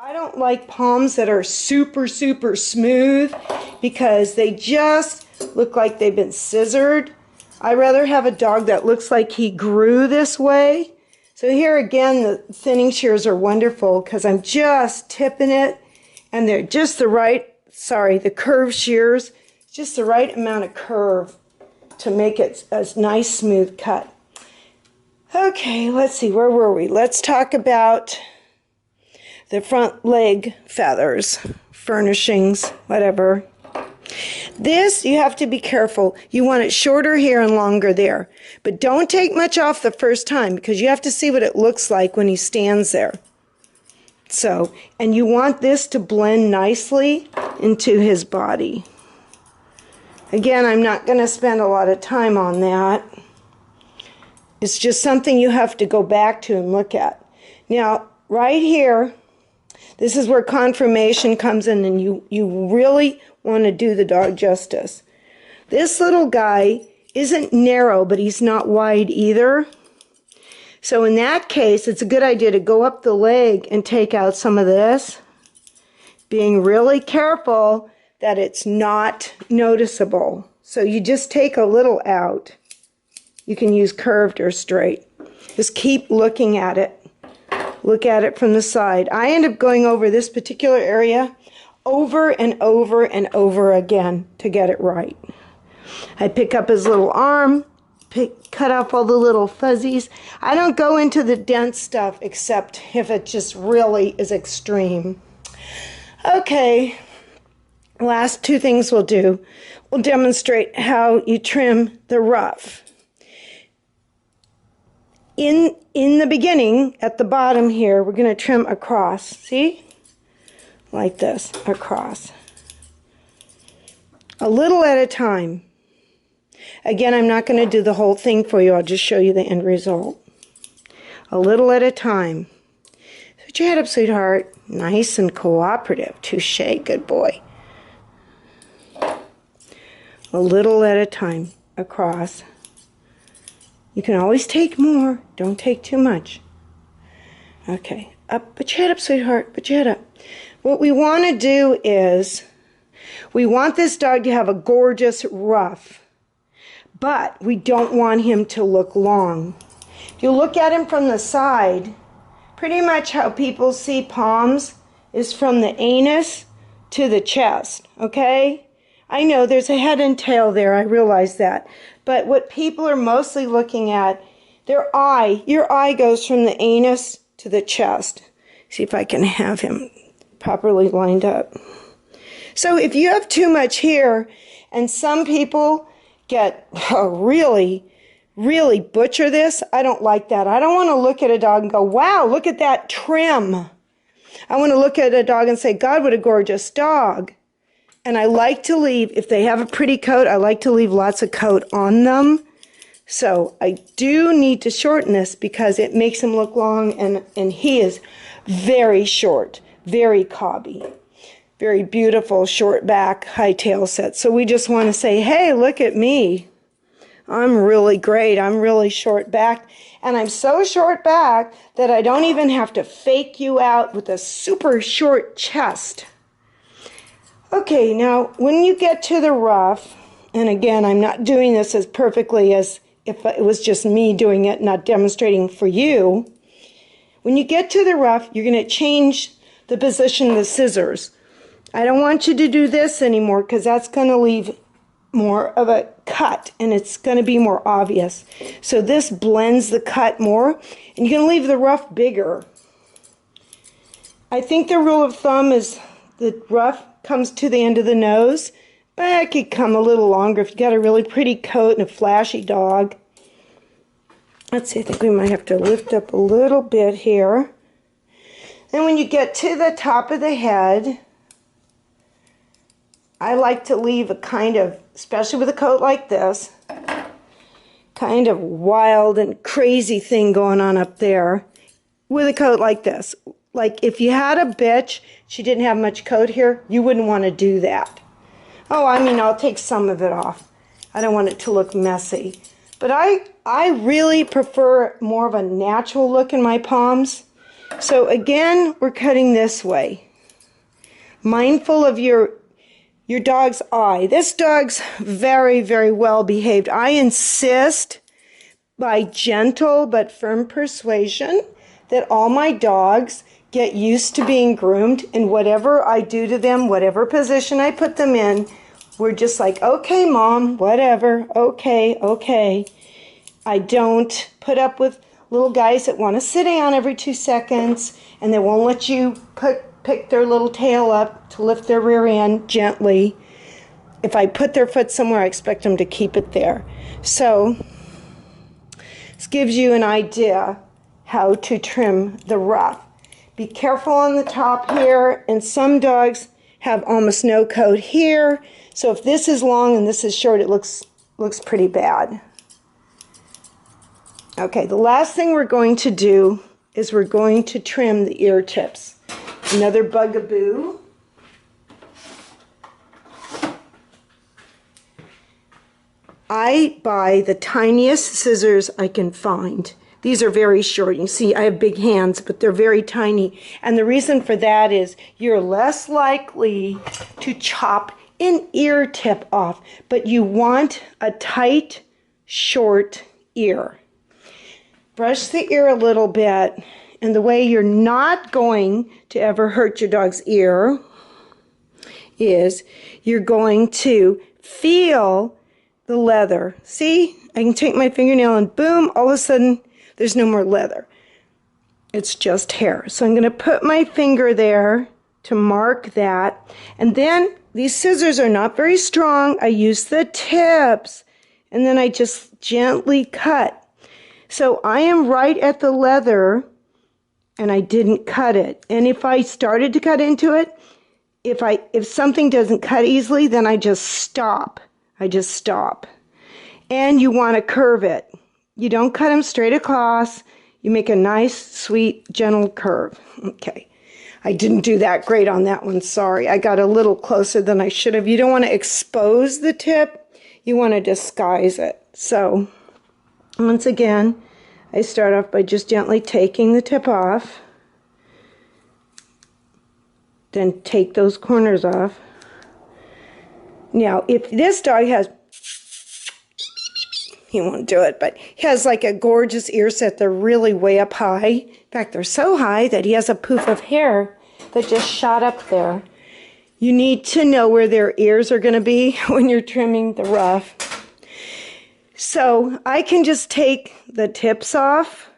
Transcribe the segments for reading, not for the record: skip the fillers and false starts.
I don't like palms that are super, super smooth because they just look like they've been scissored. I'd rather have a dog that looks like he grew this way. So here again, the thinning shears are wonderful because I'm just tipping it and they're just the right, the curved shears, just the right amount of curve to make it a nice smooth cut. Okay, let's see, where were we? Let's talk about the front leg feathers, furnishings, whatever. This, you have to be careful. You want it shorter here and longer there. But don't take much off the first time because you have to see what it looks like when he stands there. So, and you want this to blend nicely into his body. Again, I'm not going to spend a lot of time on that. It's just something you have to go back to and look at. Now, right here, this is where confirmation comes in, and you really want to do the dog justice. This little guy isn't narrow, but he's not wide either. So in that case, it's a good idea to go up the leg and take out some of this, being really careful that it's not noticeable. So you just take a little out. You can use curved or straight. Just keep looking at it. Look at it from the side. I end up going over this particular area over and over and over again to get it right. I pick up his little arm, cut off all the little fuzzies. I don't go into the dense stuff except if it just really is extreme. Okay, last two things we'll do. We'll demonstrate how you trim the ruff. In the beginning, at the bottom here, we're going to trim across. See? Like this, across. A little at a time. Again, I'm not going to do the whole thing for you. I'll just show you the end result. A little at a time. Put your head up, sweetheart. Nice and cooperative. Touche, good boy. A little at a time, across. You can always take more. Don't take too much. Okay, up. Put your head up, sweetheart. Put your head up. What we want to do is, we want this dog to have a gorgeous ruff, but we don't want him to look long. If you look at him from the side, pretty much how people see palms is from the anus to the chest, okay? I know there's a head and tail there, I realize that. But what people are mostly looking at, your eye goes from the anus to the chest. See if I can have him properly lined up. So if you have too much here, and some people get really butcher this, I don't like that. I don't want to look at a dog and go, wow, look at that trim. I want to look at a dog and say, God, what a gorgeous dog. And I like to leave, if they have a pretty coat, I like to leave lots of coat on them. So I do need to shorten this because it makes him look long, and he is very short, very cobby. Very beautiful short back, high tail set. So we just want to say, hey, look at me. I'm really great. I'm really short back. And I'm so short back that I don't even have to fake you out with a super short chest. Okay, now when you get to the ruff, and again, I'm not doing this as perfectly as if it was just me doing it, not demonstrating for you. When you get to the ruff, you're going to change the position of the scissors. I don't want you to do this anymore because that's going to leave more of a cut and it's going to be more obvious. So this blends the cut more, and you're going to leave the ruff bigger. I think the rule of thumb is the ruff comes to the end of the nose, but it could come a little longer if you got a really pretty coat and a flashy dog. Let's see, I think we might have to lift up a little bit here. And when you get to the top of the head, I like to leave a kind of, especially with a coat like this, kind of wild and crazy thing going on up there with a coat like this. Like if you had a bitch, she didn't have much coat here, you wouldn't want to do that. Oh, I mean, I'll take some of it off. I don't want it to look messy. But I really prefer more of a natural look in my palms. So again, we're cutting this way. Mindful of your dog's eye. This dog's very, very well behaved. I insist by gentle but firm persuasion that all my dogs get used to being groomed, and whatever I do to them, whatever position I put them in, we're just like, okay, Mom, whatever, okay, okay. I don't put up with little guys that want to sit down every 2 seconds and they won't let you pick their little tail up to lift their rear end gently. If I put their foot somewhere, I expect them to keep it there. So this gives you an idea how to trim the ruff. Be careful on the top here, and some dogs have almost no coat here. So if this is long and this is short, it looks pretty bad. Okay, the last thing we're going to do is we're going to trim the ear tips. Another bugaboo. I buy the tiniest scissors I can find. These are very short. You can see I have big hands, but they're very tiny. And the reason for that is you're less likely to chop an ear tip off, but you want a tight, short ear. Brush the ear a little bit, and the way you're not going to ever hurt your dog's ear is you're going to feel the leather. See? I can take my fingernail and boom, all of a sudden there's no more leather. It's just hair. So I'm going to put my finger there to mark that. And then these scissors are not very strong. I use the tips and then I just gently cut. So I am right at the leather and I didn't cut it. And if I started to cut into it, if something doesn't cut easily, then I just stop. I just stop. And you want to curve it. You don't cut them straight across. You make a nice, sweet, gentle curve. Okay. I didn't do that great on that one. Sorry. I got a little closer than I should have. You don't want to expose the tip. You want to disguise it. So, once again, I start off by just gently taking the tip off. Then take those corners off. Now, if this dog has, he won't do it, but he has like a gorgeous ear set. They're really way up high. In fact, they're so high that he has a poof of hair that just shot up there. You need to know where their ears are going to be when you're trimming the ruff. So I can just take the tips off,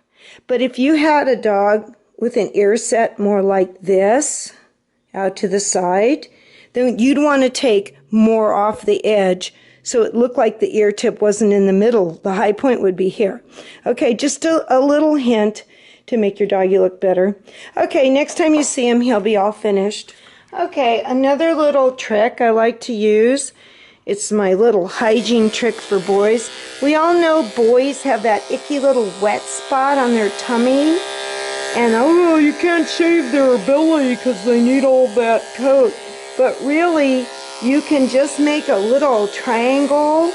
but if you had a dog with an ear set more like this, out to the side, then you'd want to take more off the edge so it looked like the ear tip wasn't in the middle. The high point would be here. Okay, just a little hint to make your doggy look better. Okay, next time you see him, he'll be all finished. Okay, another little trick I like to use. It's my little hygiene trick for boys. We all know boys have that icky little wet spot on their tummy. And oh, you can't shave their belly because they need all that coat. But really, you can just make a little triangle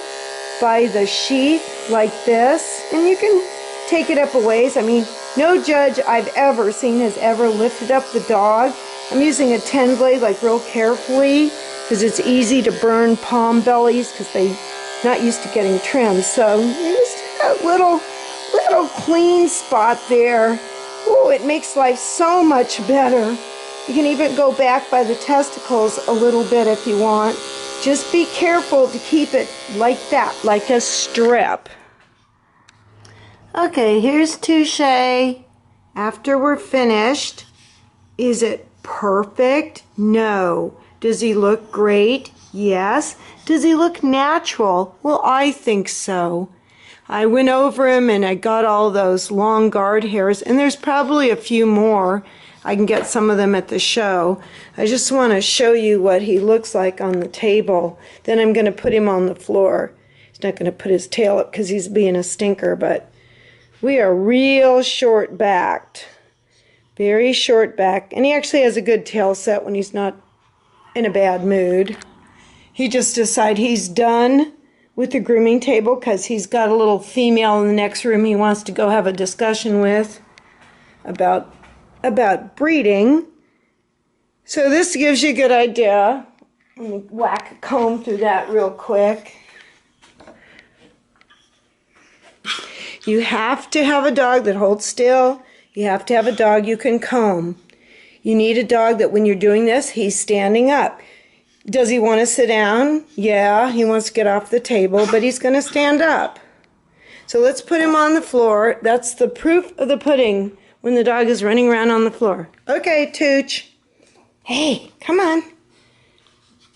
by the sheath like this, and you can take it up a ways. I mean, no judge I've ever seen has ever lifted up the dog. I'm using a 10 blade like real carefully because it's easy to burn palm bellies because they're not used to getting trimmed. So just a little clean spot there. Oh, it makes life so much better. You can even go back by the testicles a little bit if you want. Just be careful to keep it like that, like a strip. Okay, here's Touche. After we're finished, is it perfect? No. Does he look great? Yes. Does he look natural? Well, I think so. I went over him and I got all those long guard hairs, and there's probably a few more. I can get some of them at the show. I just want to show you what he looks like on the table. Then I'm going to put him on the floor. He's not going to put his tail up because he's being a stinker, but we are real short-backed. Very short-backed. And he actually has a good tail set when he's not in a bad mood. He just decided he's done with the grooming table because he's got a little female in the next room he wants to go have a discussion with about about breeding. So this gives you a good idea. Let me whack a comb through that real quick. You have to have a dog that holds still. You have to have a dog you can comb. You need a dog that when you're doing this, he's standing up. Does he want to sit down? Yeah, he wants to get off the table, but he's going to stand up. So let's put him on the floor. That's the proof of the pudding when the dog is running around on the floor. Okay, Tooch. Hey, come on.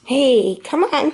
Hey, come on.